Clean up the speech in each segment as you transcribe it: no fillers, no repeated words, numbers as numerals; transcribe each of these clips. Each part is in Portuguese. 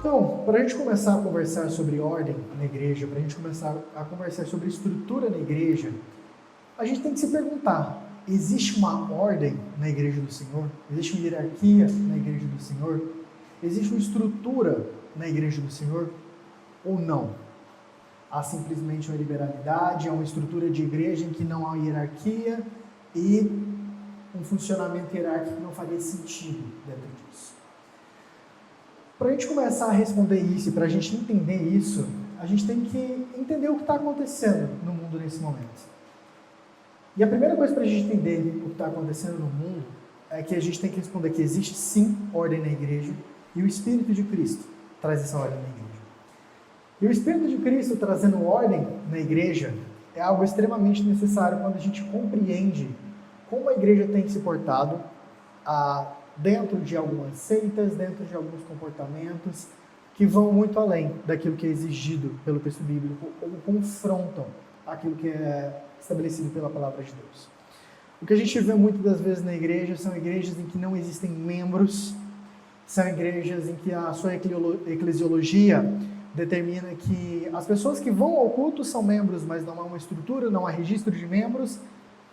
Então, para a gente começar a conversar sobre ordem na igreja, para a gente começar a conversar sobre estrutura na igreja, a gente tem que se perguntar: existe uma ordem na igreja do Senhor? Existe uma hierarquia na igreja do Senhor? Existe uma estrutura na igreja do Senhor? Ou não? Há simplesmente uma liberalidade, há uma estrutura de igreja em que não há hierarquia e um funcionamento hierárquico que não faria sentido dentro disso. Para a gente começar a responder isso e para a gente entender isso, a gente tem que entender o que está acontecendo no mundo nesse momento. E a primeira coisa para a gente entender o que está acontecendo no mundo é que a gente tem que responder que existe sim ordem na igreja e o Espírito de Cristo traz essa ordem na igreja. E o Espírito de Cristo trazendo ordem na igreja é algo extremamente necessário quando a gente compreende como a igreja tem se portado dentro de algumas seitas, dentro de alguns comportamentos que vão muito além daquilo que é exigido pelo texto bíblico ou confrontam aquilo que é estabelecido pela palavra de Deus. O que a gente vê muitas das vezes na igreja são igrejas em que não existem membros, são igrejas em que a sua eclesiologia determina que as pessoas que vão ao culto são membros, mas não há uma estrutura, não há registro de membros,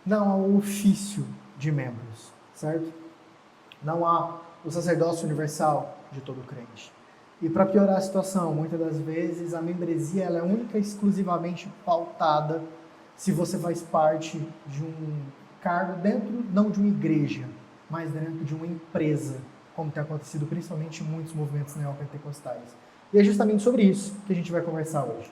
não há o ofício de membros, certo? Não há o sacerdócio universal de todo crente. E para piorar a situação, muitas das vezes a membresia ela é única e exclusivamente pautada se você faz parte de um cargo dentro, não de uma igreja, mas dentro de uma empresa, como tem acontecido principalmente em muitos movimentos neopentecostais. E é justamente sobre isso que a gente vai conversar hoje.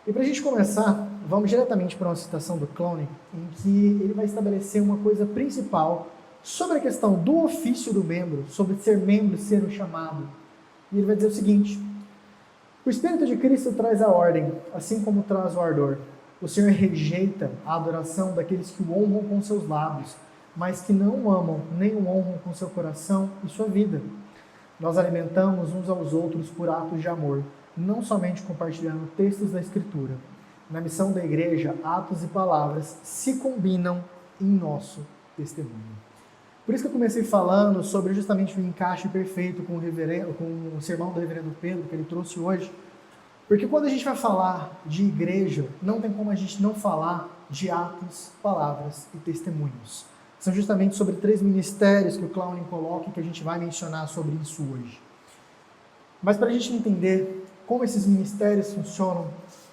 E para a gente começar, vamos diretamente para uma citação do Clowney, em que ele vai estabelecer uma coisa principal sobre a questão do ofício do membro, sobre ser membro, ser um chamado. E ele vai dizer o seguinte: o Espírito de Cristo traz a ordem, assim como traz o ardor. O Senhor rejeita a adoração daqueles que o honram com seus lábios, mas que não o amam, nem o honram com seu coração e sua vida. Nós alimentamos uns aos outros por atos de amor, não somente compartilhando textos da Escritura. Na missão da igreja, atos e palavras se combinam em nosso testemunho. Por isso que eu comecei falando sobre justamente o encaixe perfeito com o sermão do reverendo Pedro, que ele trouxe hoje. Porque quando a gente vai falar de igreja, não tem como a gente não falar de atos, palavras e testemunhos. São justamente sobre 3 ministérios que o Clowney coloca e que a gente vai mencionar sobre isso hoje. Mas para a gente entender como esses ministérios funcionam,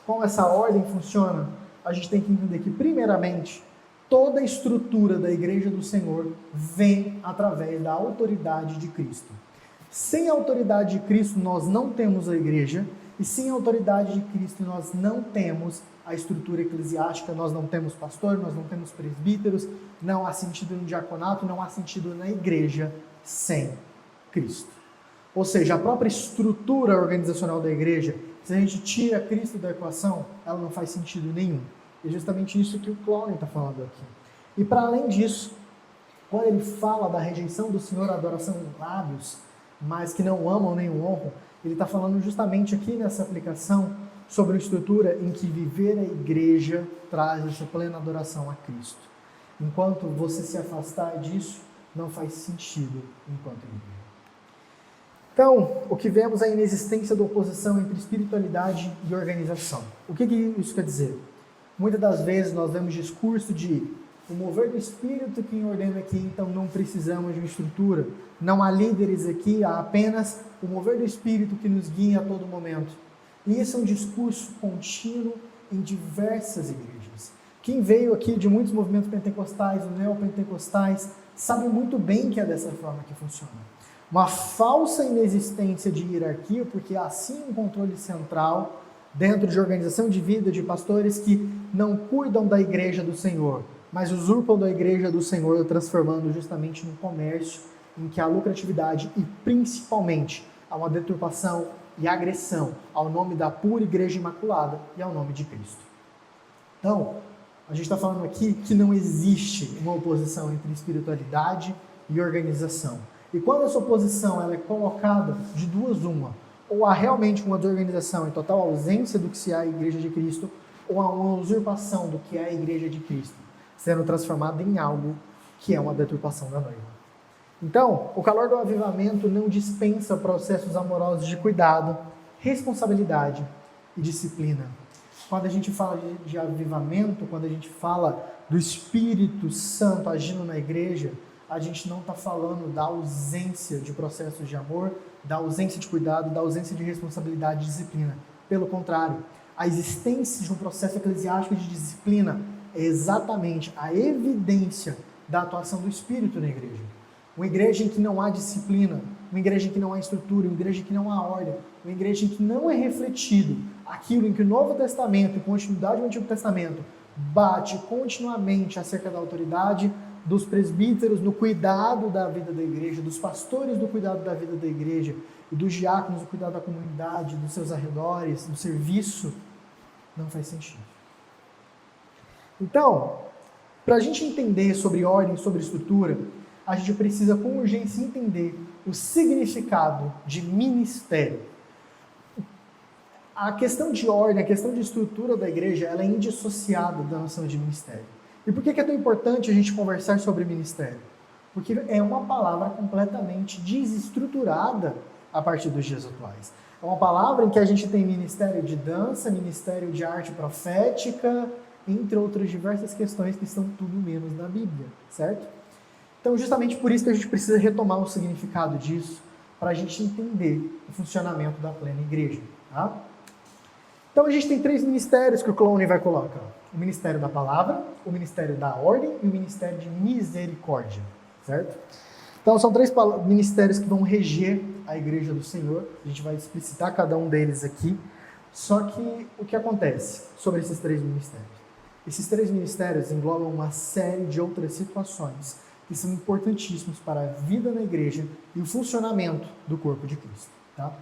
como essa ordem funciona, a gente tem que entender que, primeiramente, toda a estrutura da igreja do Senhor vem através da autoridade de Cristo. Sem a autoridade de Cristo, nós não temos a igreja, e sem a autoridade de Cristo, nós não temos a estrutura eclesiástica, nós não temos pastor, nós não temos presbíteros, não há sentido no diaconato, não há sentido na igreja sem Cristo. Ou seja, a própria estrutura organizacional da igreja, se a gente tira Cristo da equação, ela não faz sentido nenhum. E é justamente isso que o Clowney está falando aqui. E para além disso, quando ele fala da rejeição do Senhor à adoração em lábios, mas que não amam nem o honram, ele está falando justamente aqui nessa aplicação sobre a estrutura em que viver a igreja traz essa plena adoração a Cristo. Enquanto você se afastar disso, não faz sentido enquanto igreja. Então, o que vemos é a inexistência da oposição entre espiritualidade e organização. O que isso quer dizer? Muitas das vezes nós vemos discurso de o mover do Espírito que ordena aqui, então não precisamos de uma estrutura. Não há líderes aqui, há apenas o mover do Espírito que nos guia a todo momento. E esse é um discurso contínuo em diversas igrejas. Quem veio aqui de muitos movimentos pentecostais ou neopentecostais sabe muito bem que é dessa forma que funciona. Uma falsa inexistência de hierarquia, porque há sim um controle central dentro de organização de vida de pastores que não cuidam da igreja do Senhor, mas usurpam da igreja do Senhor, transformando justamente num comércio em que há lucratividade e principalmente há uma deturpação e agressão ao nome da pura igreja imaculada e ao nome de Cristo. Então, a gente está falando aqui que não existe uma oposição entre espiritualidade e organização. E quando essa oposição ela é colocada de duas uma, ou há realmente uma desorganização em total ausência do que se é a igreja de Cristo, ou há uma usurpação do que é a igreja de Cristo, sendo transformada em algo que é uma deturpação da noiva. Então, o calor do avivamento não dispensa processos amorosos de cuidado, responsabilidade e disciplina. Quando a gente fala de avivamento, quando a gente fala do Espírito Santo agindo na igreja, a gente não está falando da ausência de processos de amor, da ausência de cuidado, da ausência de responsabilidade e disciplina. Pelo contrário, a existência de um processo eclesiástico de disciplina é exatamente a evidência da atuação do Espírito na igreja. Uma igreja em que não há disciplina, uma igreja em que não há estrutura, uma igreja em que não há ordem, uma igreja em que não é refletido aquilo em que o Novo Testamento e continuidade do Antigo Testamento bate continuamente acerca da autoridade dos presbíteros no cuidado da vida da igreja, dos pastores no cuidado da vida da igreja e dos diáconos no cuidado da comunidade, dos seus arredores, do serviço, não faz sentido. Então, para a gente entender sobre ordem, sobre estrutura, a gente precisa com urgência entender o significado de ministério. A questão de ordem, a questão de estrutura da igreja, ela é indissociada da noção de ministério. E por que é tão importante a gente conversar sobre ministério? Porque é uma palavra completamente desestruturada a partir dos dias atuais. É uma palavra em que a gente tem ministério de dança, ministério de arte profética, entre outras diversas questões que estão tudo menos na Bíblia, certo? Então, justamente por isso que a gente precisa retomar o significado disso, para a gente entender o funcionamento da plena igreja, tá? Então, a gente tem 3 ministérios que o Clowney vai colocar. O ministério da palavra, o ministério da ordem e o ministério de misericórdia, certo? Então, são 3 ministérios que vão reger a igreja do Senhor. A gente vai explicitar cada um deles aqui. Só que o que acontece sobre esses 3 ministérios? Esses 3 ministérios englobam uma série de outras situações que são importantíssimos para a vida na igreja e o funcionamento do corpo de Cristo, tá?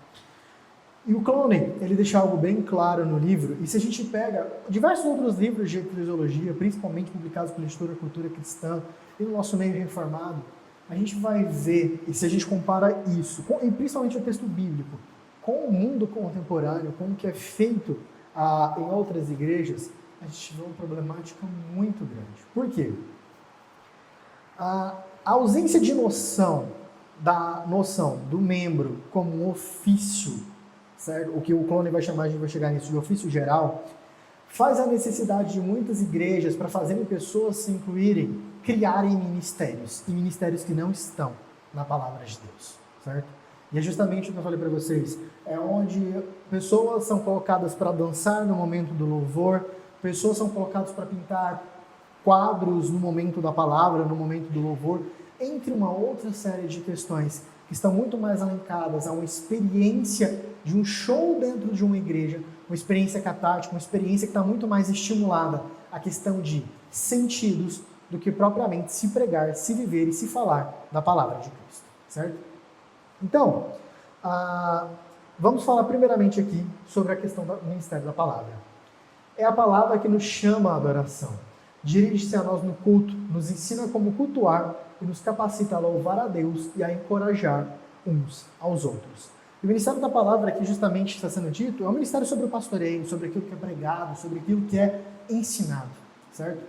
E o Clowney, ele deixa algo bem claro no livro, e se a gente pega diversos outros livros de eclesiologia, principalmente publicados pela Editora Cultura Cristã e no nosso meio reformado, a gente vai ver, e se a gente compara isso, e principalmente o texto bíblico, com o mundo contemporâneo, com o que é feito em outras igrejas, a gente vê uma problemática muito grande. Por quê? A ausência de noção do membro como um ofício, certo? O que o Clowney vai chamar, a gente vai chegar nisso, de ofício geral, faz a necessidade de muitas igrejas, para fazerem pessoas se incluírem, criarem ministérios, e ministérios que não estão na palavra de Deus, certo? E é justamente o que eu falei para vocês, é onde pessoas são colocadas para dançar no momento do louvor, pessoas são colocadas para pintar quadros no momento da palavra, no momento do louvor, entre uma outra série de questões que estão muito mais alinhadas a uma experiência de um show dentro de uma igreja, uma experiência catártica, uma experiência que está muito mais estimulada à questão de sentidos do que propriamente se pregar, se viver e se falar da palavra de Cristo, certo? Então, vamos falar primeiramente aqui sobre a questão do ministério da palavra. É a palavra que nos chama à adoração, dirige-se a nós no culto, nos ensina como cultuar e nos capacita a louvar a Deus e a encorajar uns aos outros. E o ministério da palavra que justamente está sendo dito é um ministério sobre o pastoreio, sobre aquilo que é pregado, sobre aquilo que é ensinado, certo?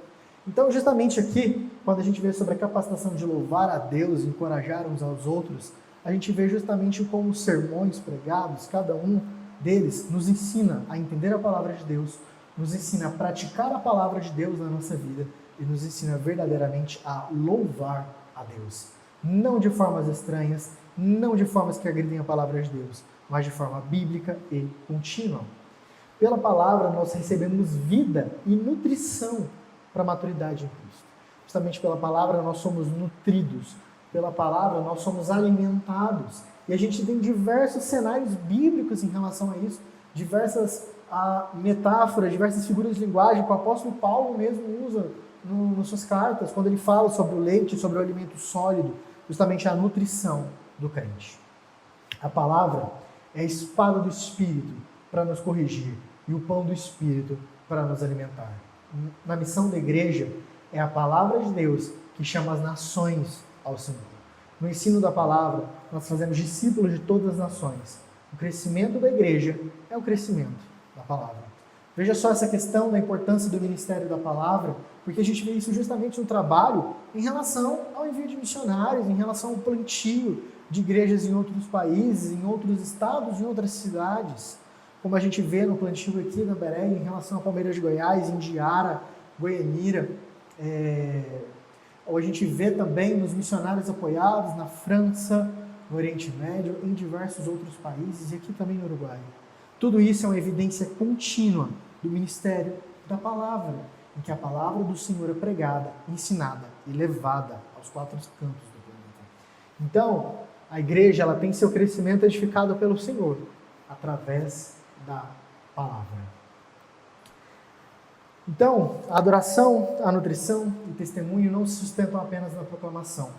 Então, justamente aqui, quando a gente vê sobre a capacitação de louvar a Deus e encorajar uns aos outros, a gente vê justamente como os sermões pregados, cada um deles nos ensina a entender a palavra de Deus, nos ensina a praticar a palavra de Deus na nossa vida e nos ensina verdadeiramente a louvar a Deus. Não de formas estranhas, não de formas que agridem a palavra de Deus, mas de forma bíblica e contínua. Pela palavra nós recebemos vida e nutrição para a maturidade em Cristo. Justamente pela palavra nós somos nutridos, pela palavra nós somos alimentados. E a gente tem diversos cenários bíblicos em relação a isso, diversas metáforas, diversas figuras de linguagem que o apóstolo Paulo mesmo usa nas suas cartas, quando ele fala sobre o leite, sobre o alimento sólido, justamente a nutrição do crente. A palavra é a espada do Espírito para nos corrigir e o pão do Espírito para nos alimentar. Na missão da igreja, é a palavra de Deus que chama as nações ao Senhor. No ensino da palavra, nós fazemos discípulos de todas as nações. O crescimento da igreja é o crescimento da palavra. Veja só essa questão da importância do ministério da palavra, Porque a gente vê isso justamente no trabalho em relação ao envio de missionários, em relação ao plantio de igrejas em outros países, em outros estados, em outras cidades. Como a gente vê no plantio aqui na Beré, em relação a Palmeiras de Goiás, Indiara, Goianira. Ou a gente vê também nos missionários apoiados na França, no Oriente Médio, em diversos outros países e aqui também no Uruguai. Tudo isso é uma evidência contínua do ministério da palavra, em que a palavra do Senhor é pregada, ensinada e levada aos quatro cantos do planeta. Então, a igreja ela tem seu crescimento edificado pelo Senhor, através da palavra. Então, a adoração, a nutrição e o testemunho não se sustentam apenas na proclamação,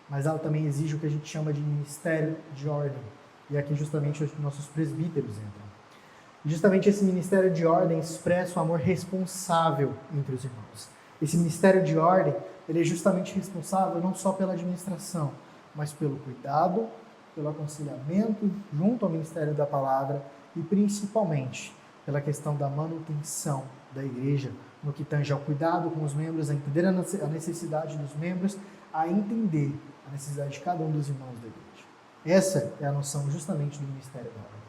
mas ela também exige o que a gente chama de ministério de ordem. E aqui justamente os nossos presbíteros entram. Justamente esse ministério de ordem expressa o amor responsável entre os irmãos. Esse ministério de ordem, ele é justamente responsável não só pela administração, mas pelo cuidado, pelo aconselhamento junto ao ministério da palavra e principalmente pela questão da manutenção da igreja, no que tange ao cuidado com os membros, a entender a necessidade dos membros, a entender a necessidade de cada um dos irmãos da igreja. Essa é a noção justamente do ministério da ordem.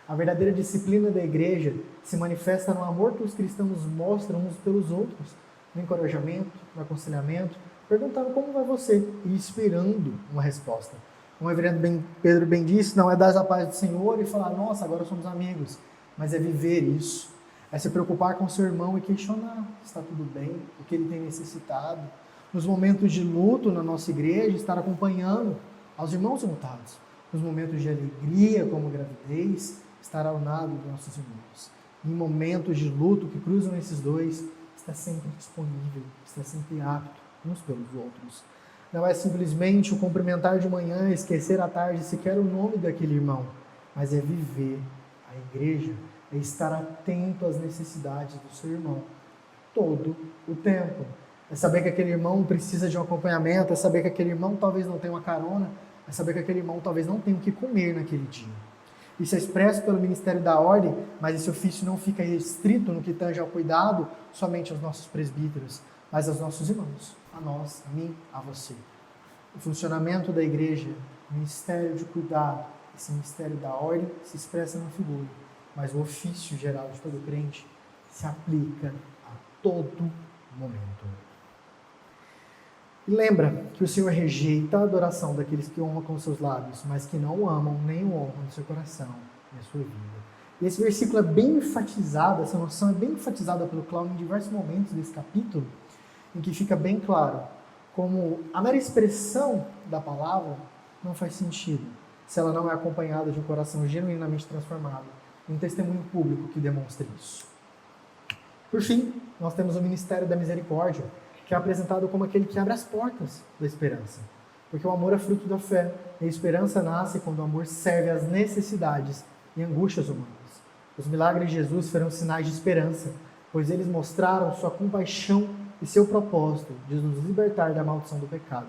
A verdadeira disciplina da igreja se manifesta no amor que os cristãos mostram uns pelos outros, no encorajamento, no aconselhamento, perguntando como vai você e esperando uma resposta. Como o reverendo Pedro bem disse, não é dar a paz do Senhor e falar, nossa, agora somos amigos, mas é viver isso. É se preocupar com o seu irmão e questionar se está tudo bem, o que ele tem necessitado. Nos momentos de luto na nossa igreja, estar acompanhando aos irmãos lutados. Nos momentos de alegria, como gravidez, estar ao lado dos nossos irmãos. Em momentos de luto que cruzam esses dois, está sempre disponível, está sempre apto uns pelos outros. Não é simplesmente o cumprimentar de manhã, esquecer à tarde sequer o nome daquele irmão, mas é viver a igreja, é estar atento às necessidades do seu irmão todo o tempo. É saber que aquele irmão precisa de um acompanhamento, é saber que aquele irmão talvez não tenha uma carona, é saber que aquele irmão talvez não tenha o que comer naquele dia. Isso é expresso pelo Ministério da Ordem, mas esse ofício não fica restrito no que tange ao cuidado somente aos nossos presbíteros, mas aos nossos irmãos, a nós, a mim, a você. O funcionamento da igreja, o ministério de cuidado, esse ministério da ordem se expressa na figura, mas o ofício geral de todo crente se aplica a todo momento. E lembra que o Senhor rejeita a adoração daqueles que honram com seus lábios, mas que não o amam nem o honram no seu coração e na sua vida. E esse versículo é bem enfatizado, essa noção é bem enfatizada pelo Cláudio em diversos momentos desse capítulo, em que fica bem claro como a mera expressão da palavra não faz sentido se ela não é acompanhada de um coração genuinamente transformado, um testemunho público que demonstre isso. Por fim, nós temos o Ministério da Misericórdia, que é apresentado como aquele que abre as portas da esperança. Porque o amor é fruto da fé, e a esperança nasce quando o amor serve às necessidades e angústias humanas. Os milagres de Jesus foram sinais de esperança, pois eles mostraram sua compaixão e seu propósito de nos libertar da maldição do pecado.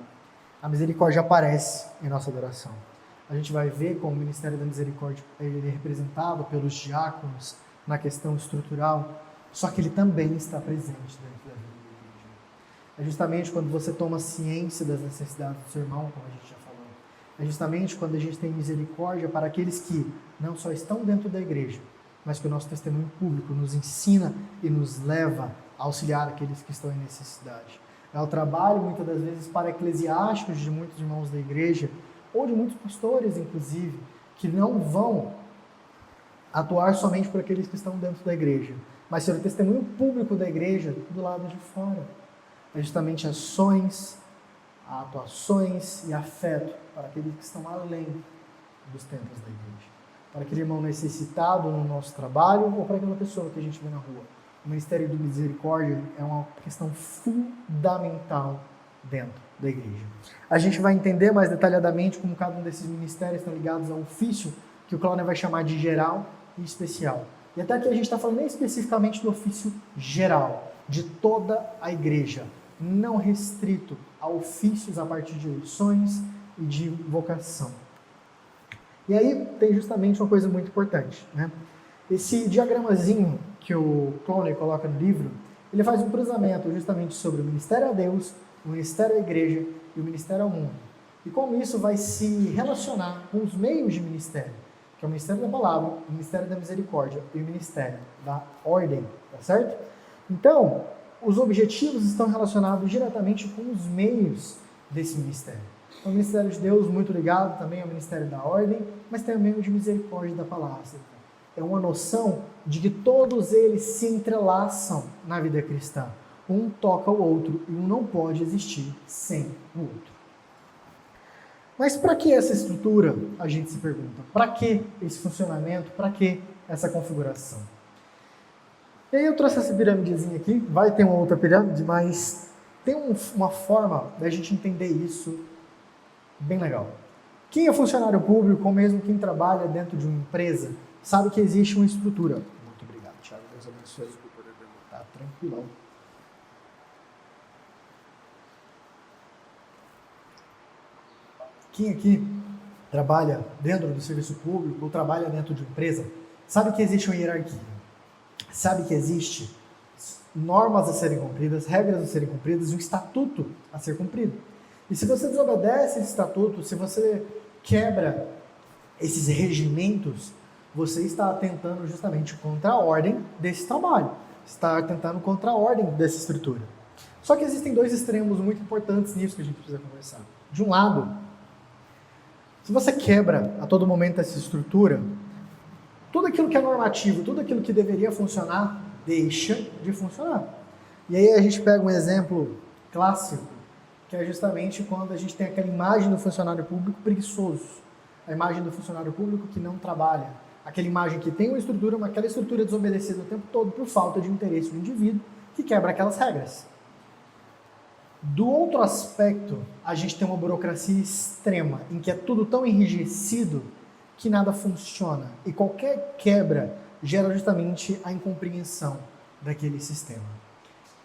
A misericórdia aparece em nossa adoração. A gente vai ver como o Ministério da Misericórdia ele é representado pelos diáconos na questão estrutural, só que ele também está presente dentro da vida da igreja. É justamente quando você toma ciência das necessidades do seu irmão, como a gente já falou. É justamente quando a gente tem misericórdia para aqueles que não só estão dentro da igreja, mas que o nosso testemunho público nos ensina e nos leva a auxiliar aqueles que estão em necessidade. É o trabalho, muitas das vezes, para eclesiásticos de muitos irmãos da igreja, ou de muitos pastores, inclusive, que não vão atuar somente por aqueles que estão dentro da igreja, mas ser o testemunho público da igreja do lado de fora. É justamente ações, atuações e afeto para aqueles que estão além dos templos da igreja. Para aquele irmão necessitado no nosso trabalho ou para aquela pessoa que a gente vê na rua. O Ministério de Misericórdia é uma questão fundamental dentro da igreja. A gente vai entender mais detalhadamente como cada um desses ministérios estão ligados ao ofício, que o Cláudio vai chamar de geral e especial. E até aqui a gente está falando nem especificamente do ofício geral, de toda a igreja, não restrito a ofícios a partir de eleições e de vocação. E aí tem justamente uma coisa muito importante, né? Esse diagramazinho que o Clowney coloca no livro, ele faz um cruzamento justamente sobre o ministério a Deus, o ministério à igreja e o ministério ao mundo. E como isso vai se relacionar com os meios de ministério, que é o ministério da palavra, o ministério da misericórdia e o ministério da ordem, tá certo? Então, os objetivos estão relacionados diretamente com os meios desse ministério. O ministério de Deus, muito ligado também ao ministério da ordem, mas também o de misericórdia da palavra. É uma noção de que todos eles se entrelaçam na vida cristã. Um toca o outro e um não pode existir sem o outro. Mas para que essa estrutura, a gente se pergunta? Para que esse funcionamento? Para que essa configuração? E aí eu trouxe essa pirâmidezinha aqui, vai ter uma outra pirâmide, mas tem uma forma da gente entender isso bem legal. Quem é funcionário público, ou mesmo quem trabalha dentro de uma empresa, sabe que existe uma estrutura. Muito obrigado, Thiago. Deus abençoe. Tá tranquilão. Quem aqui trabalha dentro do serviço público ou trabalha dentro de uma empresa, sabe que existe uma hierarquia. Sabe que existe normas a serem cumpridas, regras a serem cumpridas e um estatuto a ser cumprido. E se você desobedece esse estatuto, se você quebra esses regimentos, você está atentando justamente contra a ordem desse trabalho. Está atentando contra a ordem dessa estrutura. Só que existem dois extremos muito importantes nisso que a gente precisa conversar. De um lado, se você quebra a todo momento essa estrutura, tudo aquilo que é normativo, tudo aquilo que deveria funcionar, deixa de funcionar. E aí a gente pega um exemplo clássico, que é justamente quando a gente tem aquela imagem do funcionário público preguiçoso, a imagem do funcionário público que não trabalha, aquela imagem que tem uma estrutura, mas aquela estrutura é desobedecida o tempo todo por falta de interesse do indivíduo, que quebra aquelas regras. Do outro aspecto, a gente tem uma burocracia extrema, em que é tudo tão enrijecido que nada funciona. E qualquer quebra gera justamente a incompreensão daquele sistema.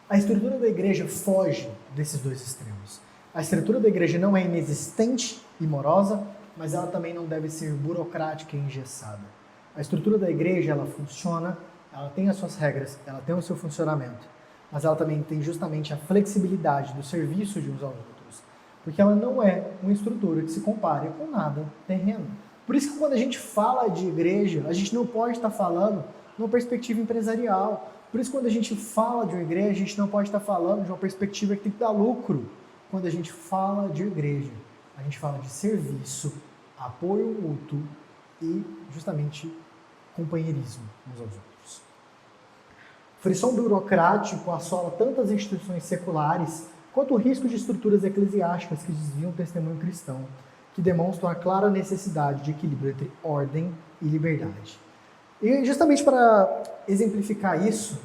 A estrutura da igreja foge desses dois extremos. A estrutura da igreja não é inexistente e morosa, mas ela também não deve ser burocrática e engessada. A estrutura da igreja, ela funciona, ela tem as suas regras, ela tem o seu funcionamento, mas ela também tem justamente a flexibilidade do serviço de uns aos outros, porque ela não é uma estrutura que se compare com nada terreno. Por isso que quando a gente fala de igreja, a gente não pode estar falando numa perspectiva empresarial. Por isso que quando a gente fala de uma igreja, a gente não pode estar falando de uma perspectiva que tem que dar lucro. Quando a gente fala de igreja, a gente fala de serviço, apoio mútuo e justamente companheirismo uns aos outros. O frisson burocrático assola tantas instituições seculares quanto o risco de estruturas eclesiásticas que desviam o testemunho cristão, que demonstram a clara necessidade de equilíbrio entre ordem e liberdade. E justamente para exemplificar isso,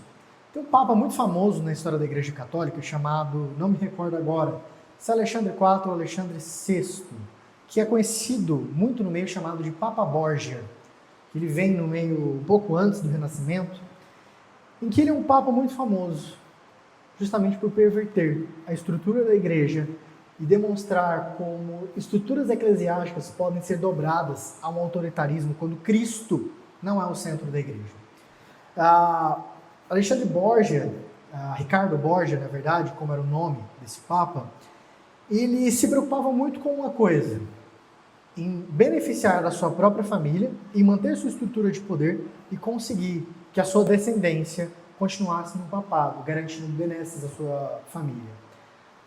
tem um papa muito famoso na história da Igreja Católica chamado, não me recordo agora, se é Alexandre IV ou Alexandre VI, que é conhecido muito no meio chamado de Papa Borgia. Ele vem no meio um pouco antes do Renascimento, em que ele é um papa muito famoso, justamente por perverter a estrutura da igreja e demonstrar como estruturas eclesiásticas podem ser dobradas a um autoritarismo quando Cristo não é o centro da igreja. Alexandre Borgia, Ricardo Borgia, na verdade, como era o nome desse papa, ele se preocupava muito com uma coisa, em beneficiar da sua própria família, em manter sua estrutura de poder e conseguir que a sua descendência continuasse no papado, garantindo benesses à sua família.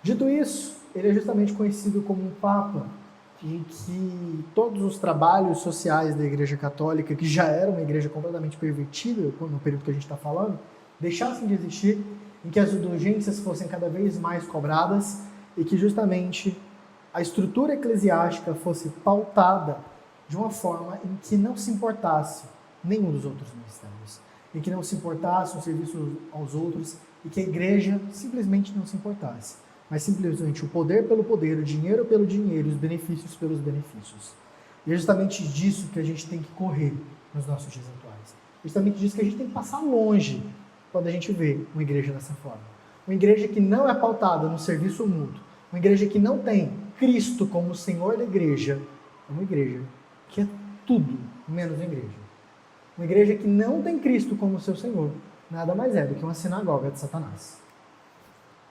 Dito isso, ele é justamente conhecido como um papa em que todos os trabalhos sociais da Igreja Católica, que já era uma igreja completamente pervertida no período que a gente está falando, deixassem de existir, em que as indulgências fossem cada vez mais cobradas e que justamente a estrutura eclesiástica fosse pautada de uma forma em que não se importasse nenhum dos outros ministérios, em que não se importasse o serviço aos outros e que a igreja simplesmente não se importasse, mas simplesmente o poder pelo poder, o dinheiro pelo dinheiro, os benefícios pelos benefícios. E é justamente disso que a gente tem que correr nos nossos dias atuais. É justamente disso que a gente tem que passar longe quando a gente vê uma igreja dessa forma. Uma igreja que não é pautada no serviço mútuo, uma igreja que não tem Cristo como o Senhor da igreja, é uma igreja que é tudo menos igreja. Uma igreja que não tem Cristo como seu Senhor, nada mais é do que uma sinagoga de Satanás.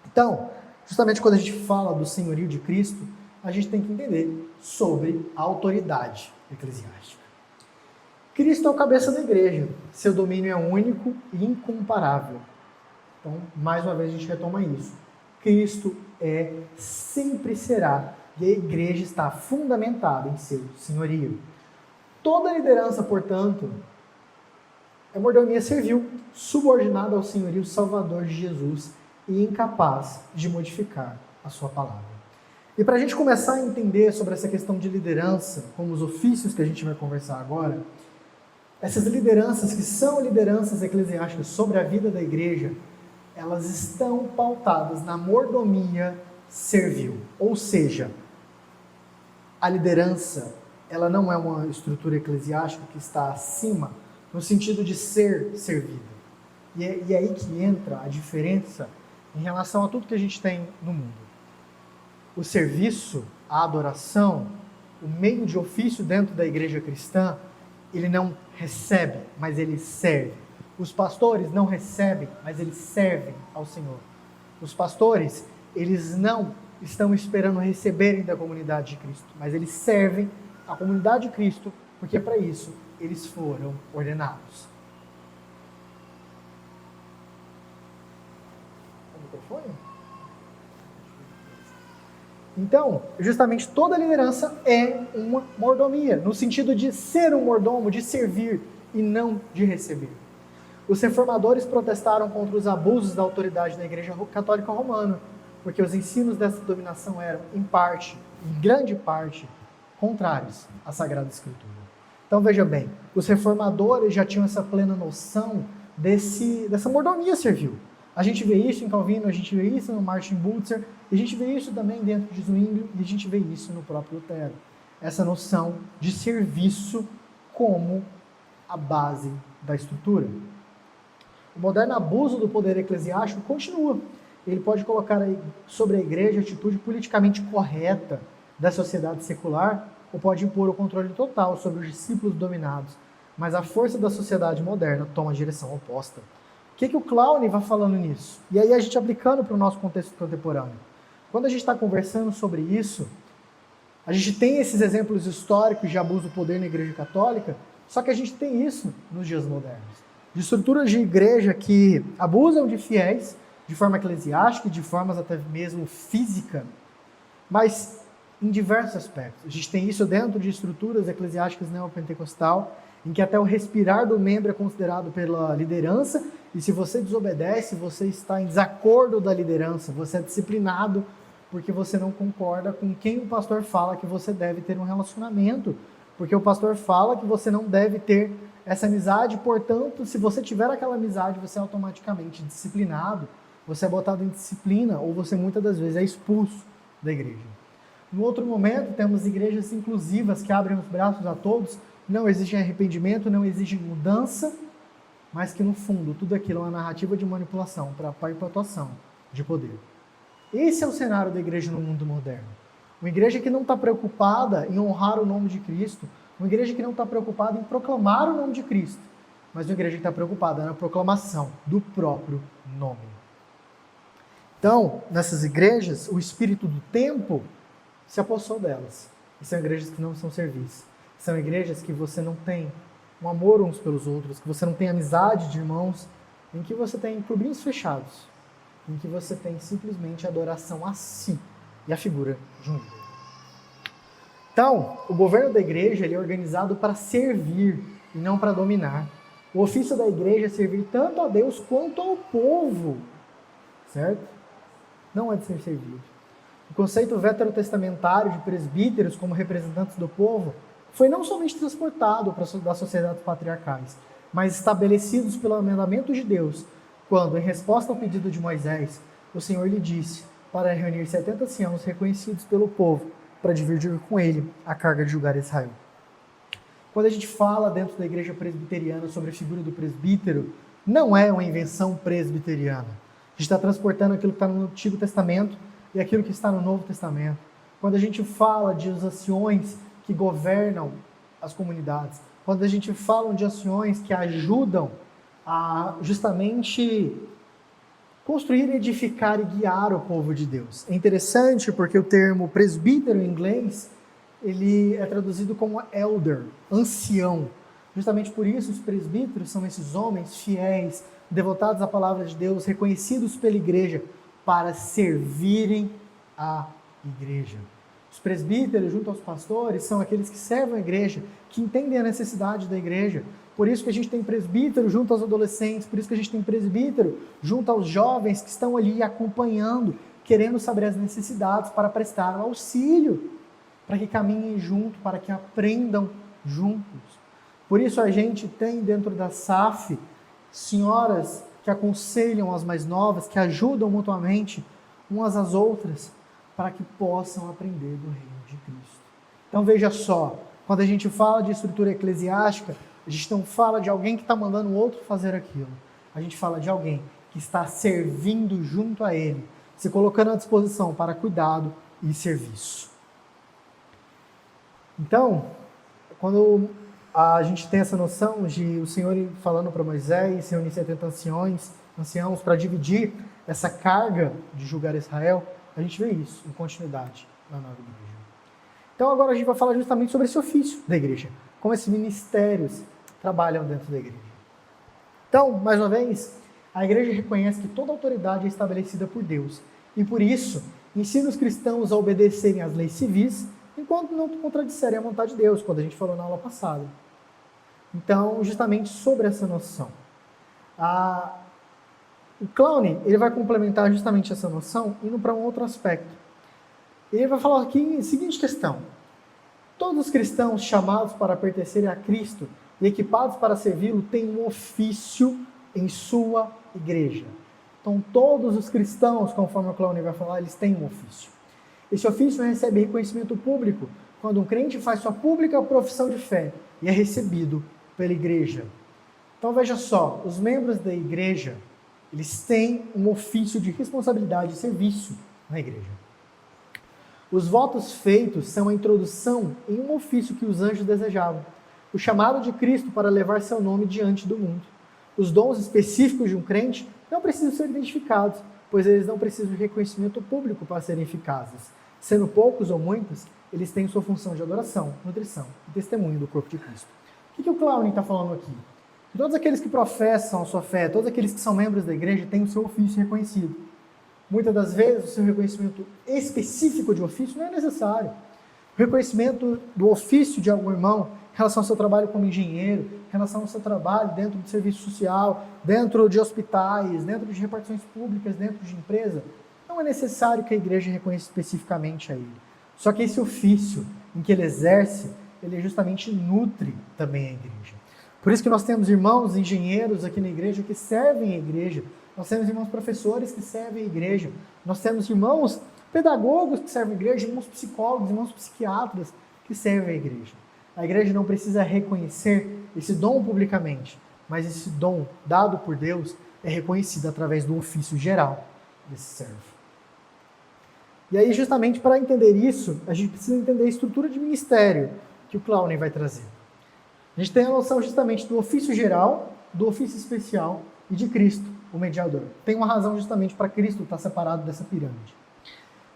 Então, justamente quando a gente fala do senhorio de Cristo, a gente tem que entender sobre a autoridade eclesiástica. Cristo é o cabeça da igreja, seu domínio é único e incomparável. Então, mais uma vez a gente retoma isso. Cristo sempre será, e a igreja está fundamentada em seu senhorio. Toda liderança, portanto, é mordomia servil, subordinada ao senhorio salvador de Jesus e incapaz de modificar a sua palavra. E para a gente começar a entender sobre essa questão de liderança, como os ofícios que a gente vai conversar agora, essas lideranças que são lideranças eclesiásticas sobre a vida da igreja, elas estão pautadas na mordomia servil. Ou seja, a liderança, ela não é uma estrutura eclesiástica que está acima, no sentido de ser servida. E é aí que entra a diferença em relação a tudo que a gente tem no mundo. O serviço, a adoração, o meio de ofício dentro da igreja cristã, ele não recebe, mas ele serve. Os pastores não recebem, mas eles servem ao Senhor. Os pastores, eles não estão esperando receberem da comunidade de Cristo, mas eles servem a comunidade de Cristo, porque para isso eles foram ordenados. O microfone? Então, justamente toda liderança é uma mordomia, no sentido de ser um mordomo, de servir e não de receber. Os reformadores protestaram contra os abusos da autoridade na Igreja Católica Romana, porque os ensinos dessa dominação eram, em grande parte, contrários à Sagrada Escritura. Então veja bem, os reformadores já tinham essa plena noção dessa mordomia servil. A gente vê isso em Calvino, a gente vê isso no Martin Bucer, e a gente vê isso também dentro de Zwingli, e a gente vê isso no próprio Lutero. Essa noção de serviço como a base da estrutura. O moderno abuso do poder eclesiástico continua. Ele pode colocar sobre a igreja a atitude politicamente correta da sociedade secular, ou pode impor o controle total sobre os discípulos dominados. Mas a força da sociedade moderna toma a direção oposta. O que o Clowney vai falando nisso? E aí a gente aplicando para o nosso contexto contemporâneo. Quando a gente está conversando sobre isso, a gente tem esses exemplos históricos de abuso do poder na Igreja Católica, só que a gente tem isso nos dias modernos. De estruturas de igreja que abusam de fiéis, de forma eclesiástica, de formas até mesmo física, mas em diversos aspectos. A gente tem isso dentro de estruturas eclesiásticas neopentecostal, em que até o respirar do membro é considerado pela liderança, e se você desobedece, você está em desacordo da liderança, você é disciplinado porque você não concorda com quem o pastor fala que você deve ter um relacionamento, porque o pastor fala que você não deve ter essa amizade, portanto, se você tiver aquela amizade, você é automaticamente disciplinado, você é botado em disciplina, ou você muitas das vezes é expulso da igreja. No outro momento, temos igrejas inclusivas que abrem os braços a todos, não exigem arrependimento, não exigem mudança, mas que no fundo tudo aquilo é uma narrativa de manipulação para perpetuação de poder. Esse é o cenário da igreja no mundo moderno. Uma igreja que não está preocupada em honrar o nome de Cristo, uma igreja que não está preocupada em proclamar o nome de Cristo, mas uma igreja que está preocupada na proclamação do próprio nome. Então, nessas igrejas, o espírito do tempo se apossou delas. E são igrejas que não são servis. São igrejas que você não tem um amor uns pelos outros, que você não tem amizade de irmãos, em que você tem clubinhos fechados, em que você tem simplesmente adoração a si e a figura de um líder. Então, o governo da igreja ele é organizado para servir e não para dominar. O ofício da igreja é servir tanto a Deus quanto ao povo, certo? Não é de ser servido. O conceito veterotestamentário de presbíteros como representantes do povo foi não somente transportado das sociedades patriarcais, mas estabelecidos pelo mandamento de Deus, quando, em resposta ao pedido de Moisés, o Senhor lhe disse para reunir 70 anciãos reconhecidos pelo povo, para dividir com ele a carga de julgar Israel. Quando a gente fala dentro da igreja presbiteriana sobre a figura do presbítero, não é uma invenção presbiteriana. A gente está transportando aquilo que está no Antigo Testamento e aquilo que está no Novo Testamento. Quando a gente fala de os anciões que governam as comunidades, quando a gente fala de anciões que ajudam a justamente construir, edificar e guiar o povo de Deus. É interessante porque o termo presbítero em inglês, ele é traduzido como elder, ancião. Justamente por isso os presbíteros são esses homens fiéis, devotados à palavra de Deus, reconhecidos pela igreja para servirem a igreja. Os presbíteros, junto aos pastores, são aqueles que servem a igreja, que entendem a necessidade da igreja. Por isso que a gente tem presbítero junto aos adolescentes, por isso que a gente tem presbítero junto aos jovens que estão ali acompanhando, querendo saber as necessidades para prestar auxílio, para que caminhem junto, para que aprendam juntos. Por isso a gente tem dentro da SAF senhoras que aconselham as mais novas, que ajudam mutuamente umas às outras, para que possam aprender do reino de Cristo. Então veja só, quando a gente fala de estrutura eclesiástica, a gente não fala de alguém que está mandando o outro fazer aquilo. A gente fala de alguém que está servindo junto a ele, se colocando à disposição para cuidado e serviço. Então, quando a gente tem essa noção de o Senhor falando para Moisés, reunir 70 anciãos para dividir essa carga de julgar Israel, a gente vê isso em continuidade na nova igreja. Então agora a gente vai falar justamente sobre esse ofício da igreja, como esses ministérios trabalham dentro da igreja. Então, mais uma vez, a igreja reconhece que toda autoridade é estabelecida por Deus e por isso ensina os cristãos a obedecerem às leis civis enquanto não contradisserem a vontade de Deus, quando a gente falou na aula passada. Então, justamente sobre essa noção. O Clowney, ele vai complementar justamente essa noção indo para um outro aspecto. Ele vai falar aqui a seguinte questão: todos os cristãos chamados para pertencerem a Cristo e equipados para servi-lo têm um ofício em sua igreja. Então, todos os cristãos, conforme o Clowney vai falar, eles têm um ofício. Esse ofício recebe reconhecimento público quando um crente faz sua pública profissão de fé e é recebido pela igreja. Então, veja só, os membros da igreja, eles têm um ofício de responsabilidade e serviço na igreja. Os votos feitos são a introdução em um ofício que os anjos desejavam, o chamado de Cristo para levar seu nome diante do mundo. Os dons específicos de um crente não precisam ser identificados, pois eles não precisam de reconhecimento público para serem eficazes. Sendo poucos ou muitos, eles têm sua função de adoração, nutrição e testemunho do corpo de Cristo. O que o Clowney está falando aqui? Que todos aqueles que professam a sua fé, todos aqueles que são membros da igreja, têm o seu ofício reconhecido. Muitas das vezes, o seu reconhecimento específico de ofício não é necessário. O reconhecimento do ofício de algum irmão em relação ao seu trabalho como engenheiro, em relação ao seu trabalho dentro do serviço social, dentro de hospitais, dentro de repartições públicas, dentro de empresa, não é necessário que a igreja reconheça especificamente a ele. Só que esse ofício em que ele exerce, ele justamente nutre também a igreja. Por isso que nós temos irmãos engenheiros aqui na igreja que servem a igreja. Nós temos irmãos professores que servem a igreja. Nós temos irmãos pedagogos que servem a igreja, irmãos psicólogos, irmãos psiquiatras que servem a igreja. A igreja não precisa reconhecer esse dom publicamente, mas esse dom dado por Deus é reconhecido através do ofício geral desse servo. E aí, justamente para entender isso, a gente precisa entender a estrutura de ministério que o Clowney vai trazer. A gente tem a noção justamente do ofício geral, do ofício especial e de Cristo, o mediador. Tem uma razão justamente para Cristo estar separado dessa pirâmide.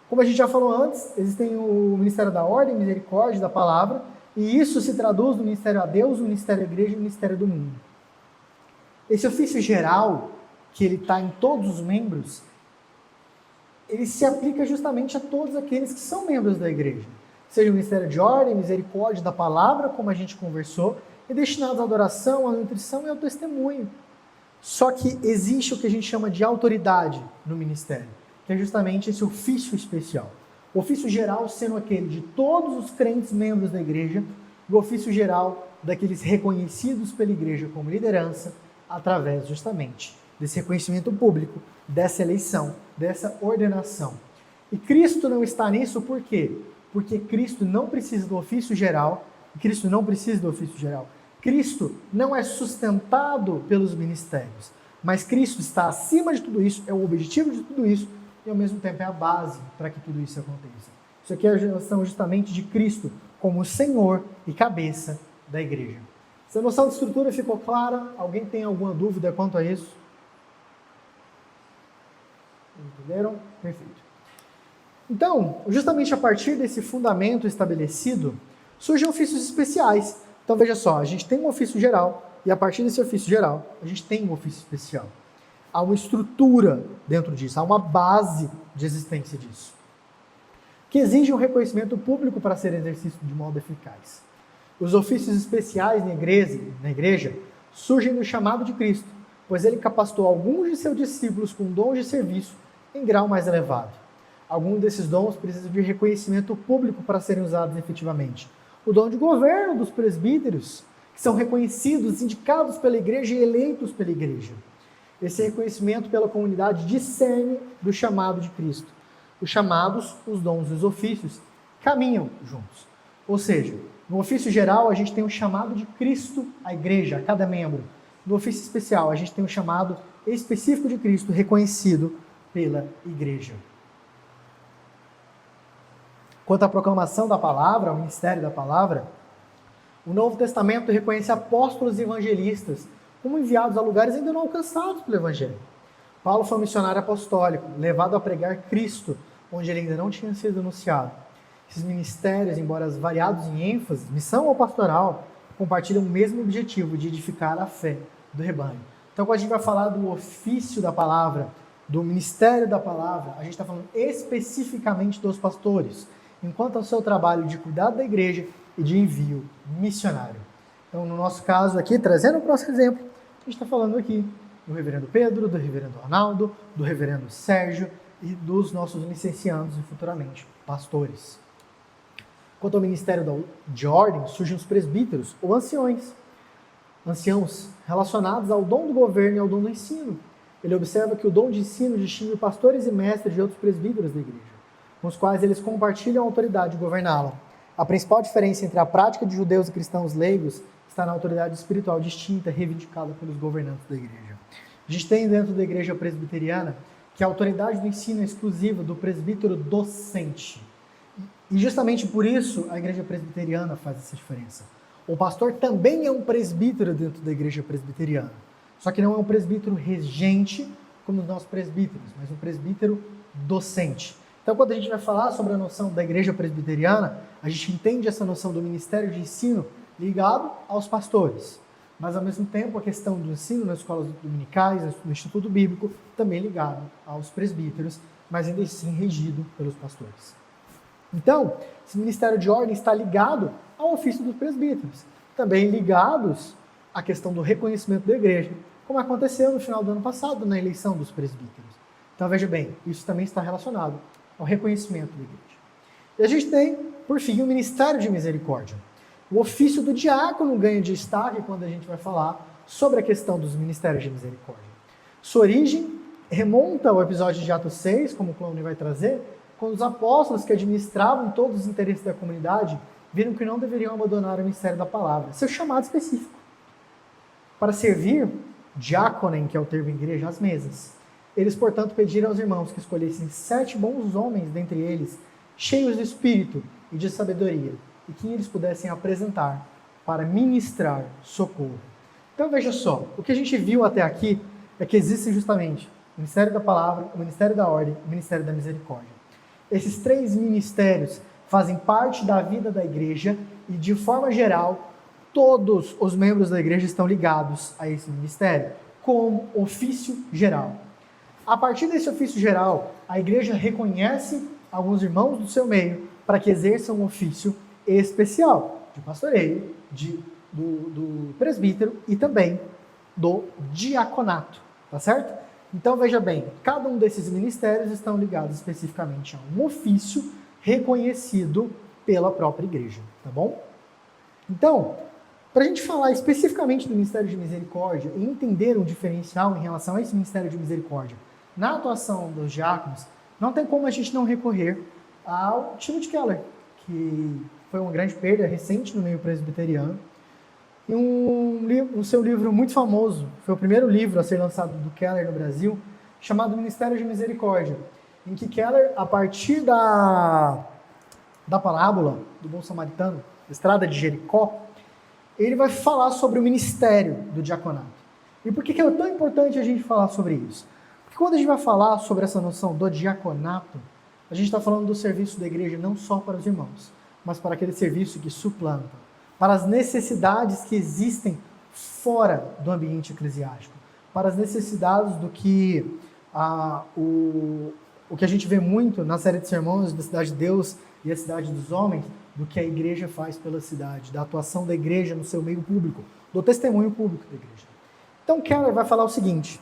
Como a gente já falou antes, existem o ministério da ordem, misericórdia, da palavra, e isso se traduz no ministério a Deus, no ministério à igreja e no ministério do mundo. Esse ofício geral, que ele está em todos os membros, ele se aplica justamente a todos aqueles que são membros da igreja. Seja o ministério de ordem, misericórdia, da palavra, como a gente conversou, e destinados à adoração, à nutrição e ao testemunho. Só que existe o que a gente chama de autoridade no ministério, que é justamente esse ofício especial. O ofício geral sendo aquele de todos os crentes membros da igreja, e o ofício geral daqueles reconhecidos pela igreja como liderança, através justamente desse reconhecimento público, dessa eleição, dessa ordenação. E Cristo não está nisso por quê? Porque Cristo não precisa do ofício geral, Cristo não precisa do ofício geral. Cristo não é sustentado pelos ministérios, mas Cristo está acima de tudo isso, é o objetivo de tudo isso, e ao mesmo tempo é a base para que tudo isso aconteça. Isso aqui é a relação justamente de Cristo como Senhor e cabeça da igreja. Essa noção de estrutura ficou clara? Alguém tem alguma dúvida quanto a isso? Entenderam? Perfeito. Então, justamente a partir desse fundamento estabelecido, surgem ofícios especiais. Então, veja só, a gente tem um ofício geral, e a partir desse ofício geral, a gente tem um ofício especial. Há uma estrutura dentro disso, há uma base de existência disso, que exige um reconhecimento público para ser exercido de modo eficaz. Os ofícios especiais na igreja surgem do chamado de Cristo, pois ele capacitou alguns de seus discípulos com dons de serviço em grau mais elevado. Alguns desses dons precisam de reconhecimento público para serem usados efetivamente. O dom de governo dos presbíteros, que são reconhecidos, indicados pela igreja e eleitos pela igreja. Esse reconhecimento pela comunidade discerne do chamado de Cristo. Os chamados, os dons e os ofícios caminham juntos. Ou seja, no ofício geral, a gente tem o chamado de Cristo à igreja, a cada membro. No ofício especial, a gente tem o chamado específico de Cristo, reconhecido pela igreja. Quanto à proclamação da palavra, ao ministério da palavra, o Novo Testamento reconhece apóstolos e evangelistas como enviados a lugares ainda não alcançados pelo Evangelho. Paulo foi um missionário apostólico, levado a pregar Cristo, onde ele ainda não tinha sido anunciado. Esses ministérios, embora variados em ênfase, missão ou pastoral, compartilham o mesmo objetivo de edificar a fé do rebanho. Então, quando a gente vai falar do ofício da palavra, do ministério da palavra, a gente está falando especificamente dos pastores, enquanto ao seu trabalho de cuidado da igreja e de envio missionário. Então, no nosso caso aqui, trazendo o próximo exemplo, a gente está falando aqui do reverendo Pedro, do reverendo Ronaldo, do reverendo Sérgio e dos nossos licenciados e futuramente pastores. Quanto ao ministério de ordem, surgem os presbíteros ou anciões relacionados ao dom do governo e ao dom do ensino. Ele observa que o dom de ensino distingue pastores e mestres de outros presbíteros da igreja, com os quais eles compartilham a autoridade de governá-la. A principal diferença entre a prática de judeus e cristãos leigos está na autoridade espiritual distinta reivindicada pelos governantes da igreja. A gente tem dentro da igreja presbiteriana que a autoridade do ensino é exclusiva do presbítero docente. E justamente por isso a igreja presbiteriana faz essa diferença. O pastor também é um presbítero dentro da igreja presbiteriana, só que não é um presbítero regente como os nossos presbíteros, mas um presbítero docente. Então, quando a gente vai falar sobre a noção da igreja presbiteriana, a gente entende essa noção do ministério de ensino ligado aos pastores, mas ao mesmo tempo a questão do ensino nas escolas dominicais, no Instituto Bíblico, também ligado aos presbíteros, mas ainda assim regido pelos pastores. Então, esse ministério de ordem está ligado ao ofício dos presbíteros, também ligados à questão do reconhecimento da igreja, como aconteceu no final do ano passado na eleição dos presbíteros. Então, veja bem, isso também está relacionado ao reconhecimento da igreja. E a gente tem, por fim, o ministério de misericórdia. O ofício do diácono ganha destaque quando a gente vai falar sobre a questão dos ministérios de misericórdia. Sua origem remonta ao episódio de Atos 6, como o Clowney vai trazer, quando os apóstolos que administravam todos os interesses da comunidade viram que não deveriam abandonar o ministério da palavra, seu chamado específico, para servir, diáconem, que é o termo em igreja, às mesas. Eles, portanto, pediram aos irmãos que escolhessem 7 bons homens dentre eles, cheios de espírito e de sabedoria, e que eles pudessem apresentar para ministrar socorro. Então veja só, o que a gente viu até aqui é que existem justamente o Ministério da Palavra, o Ministério da Ordem e o Ministério da Misericórdia. Esses 3 ministérios fazem parte da vida da igreja e, de forma geral, todos os membros da igreja estão ligados a esse ministério, como ofício geral. A partir desse ofício geral, a igreja reconhece alguns irmãos do seu meio para que exerçam um ofício especial de pastoreio, do presbítero e também do diaconato, tá certo? Então veja bem, cada um desses ministérios estão ligados especificamente a um ofício reconhecido pela própria igreja, tá bom? Então, para a gente falar especificamente do ministério de misericórdia e entender um diferencial em relação a esse ministério de misericórdia na atuação dos diáconos, não tem como a gente não recorrer ao Timothy Keller, que foi uma grande perda recente no meio presbiteriano. E um seu livro muito famoso, foi o primeiro livro a ser lançado do Keller no Brasil, chamado Ministério de Misericórdia, em que Keller, a partir da parábola do bom samaritano, Estrada de Jericó, ele vai falar sobre o ministério do diaconato. E por que é tão importante a gente falar sobre isso? Porque quando a gente vai falar sobre essa noção do diaconato, a gente está falando do serviço da igreja não só para os irmãos, mas para aquele serviço que suplanta, para as necessidades que existem fora do ambiente eclesiástico, para as necessidades do que o que a gente vê muito na série de sermões da Cidade de Deus e a Cidade dos Homens, do que a igreja faz pela cidade, da atuação da igreja no seu meio público, do testemunho público da igreja. Então Keller vai falar o seguinte: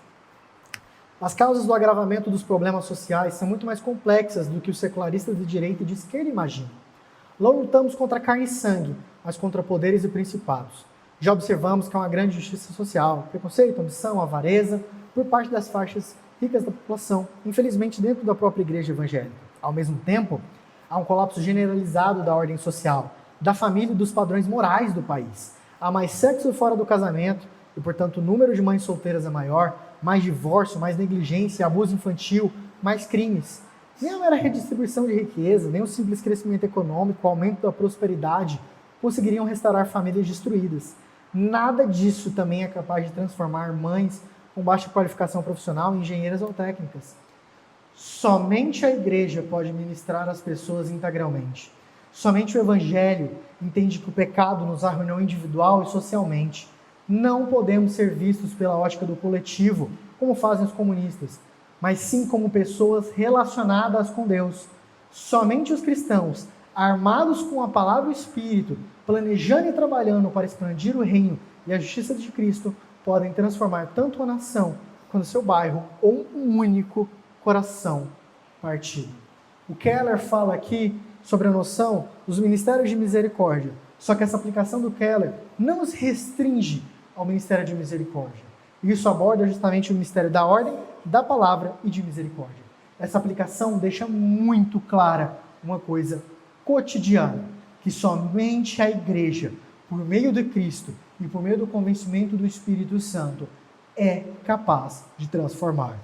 as causas do agravamento dos problemas sociais são muito mais complexas do que os secularistas de direita e de esquerda imaginam. Não lutamos contra carne e sangue, mas contra poderes e principados. Já observamos que há uma grande justiça social, preconceito, ambição, avareza, por parte das faixas ricas da população, infelizmente dentro da própria igreja evangélica. Ao mesmo tempo, há um colapso generalizado da ordem social, da família e dos padrões morais do país. Há mais sexo fora do casamento e, portanto, o número de mães solteiras é maior, mais divórcio, mais negligência, abuso infantil, mais crimes. Nem a mera redistribuição de riqueza, nem o simples crescimento econômico, o aumento da prosperidade conseguiriam restaurar famílias destruídas. Nada disso também é capaz de transformar mães com baixa qualificação profissional em engenheiras ou técnicas. Somente a igreja pode ministrar as pessoas integralmente. Somente o evangelho entende que o pecado nos arruinou individual e socialmente. Não podemos ser vistos pela ótica do coletivo, como fazem os comunistas, mas sim como pessoas relacionadas com Deus. Somente os cristãos, armados com a palavra e o Espírito, planejando e trabalhando para expandir o reino e a justiça de Cristo, podem transformar tanto a nação quanto o seu bairro ou um único coração partido. O Keller fala aqui sobre a noção dos ministérios de misericórdia, só que essa aplicação do Keller não se restringe ao ministério de misericórdia. Isso aborda justamente o ministério da ordem, da palavra e de misericórdia. Essa aplicação deixa muito clara uma coisa cotidiana, que somente a igreja, por meio de Cristo e por meio do convencimento do Espírito Santo, é capaz de transformar.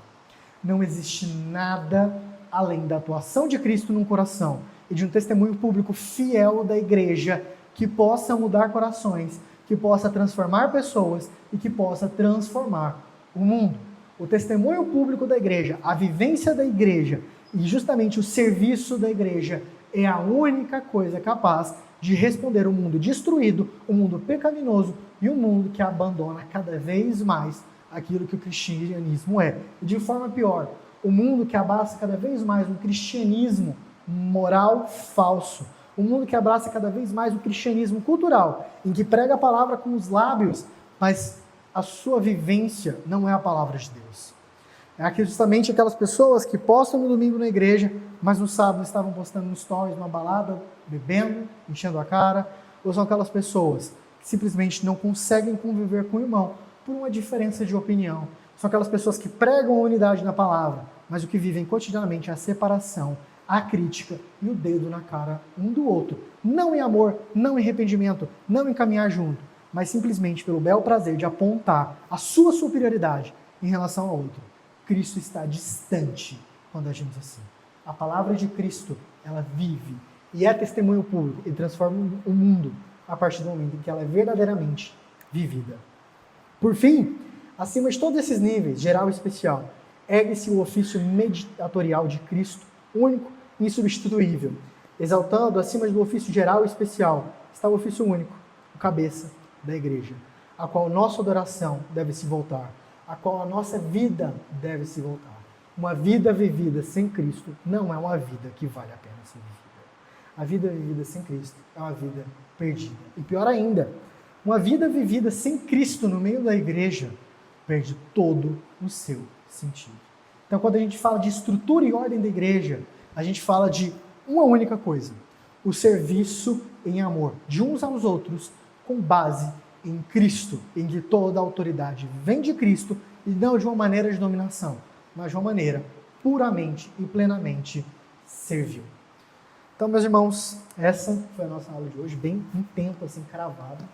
Não existe nada além da atuação de Cristo num coração e de um testemunho público fiel da igreja que possa mudar corações, que possa transformar pessoas e que possa transformar o mundo. O testemunho público da igreja, a vivência da igreja e justamente o serviço da igreja é a única coisa capaz de responder o mundo destruído, o mundo pecaminoso e o mundo que abandona cada vez mais aquilo que o cristianismo é. E de forma pior, o mundo que abraça cada vez mais um cristianismo moral falso. O mundo que abraça cada vez mais o cristianismo cultural, em que prega a palavra com os lábios, mas a sua vivência não é a palavra de Deus. É justamente aquelas pessoas que postam no domingo na igreja, mas no sábado estavam postando no stories, numa balada, bebendo, enchendo a cara, ou são aquelas pessoas que simplesmente não conseguem conviver com o irmão por uma diferença de opinião. São aquelas pessoas que pregam a unidade na palavra, mas o que vivem cotidianamente é a separação, a crítica e o dedo na cara um do outro. Não em amor, não em arrependimento, não em caminhar junto, mas simplesmente pelo belo prazer de apontar a sua superioridade em relação ao outro. Cristo está distante quando agimos assim. A palavra de Cristo, ela vive e é testemunho público e transforma o mundo a partir do momento em que ela é verdadeiramente vivida. Por fim, acima de todos esses níveis, geral e especial, ergue-se o ofício mediatorial de Cristo, único e insubstituível. Exaltando, acima do ofício geral e especial, está o ofício único, o cabeça da igreja, a qual nossa adoração deve se voltar, a qual a nossa vida deve se voltar. Uma vida vivida sem Cristo não é uma vida que vale a pena ser vivida. A vida vivida sem Cristo é uma vida perdida. E pior ainda, uma vida vivida sem Cristo no meio da igreja perde todo o seu sentido. Então, quando a gente fala de estrutura e ordem da igreja, a gente fala de uma única coisa: o serviço em amor de uns aos outros, com base em Cristo, em que toda a autoridade vem de Cristo e não de uma maneira de dominação, mas de uma maneira puramente e plenamente servil. Então, meus irmãos, essa foi a nossa aula de hoje, bem em tempo, assim, cravado.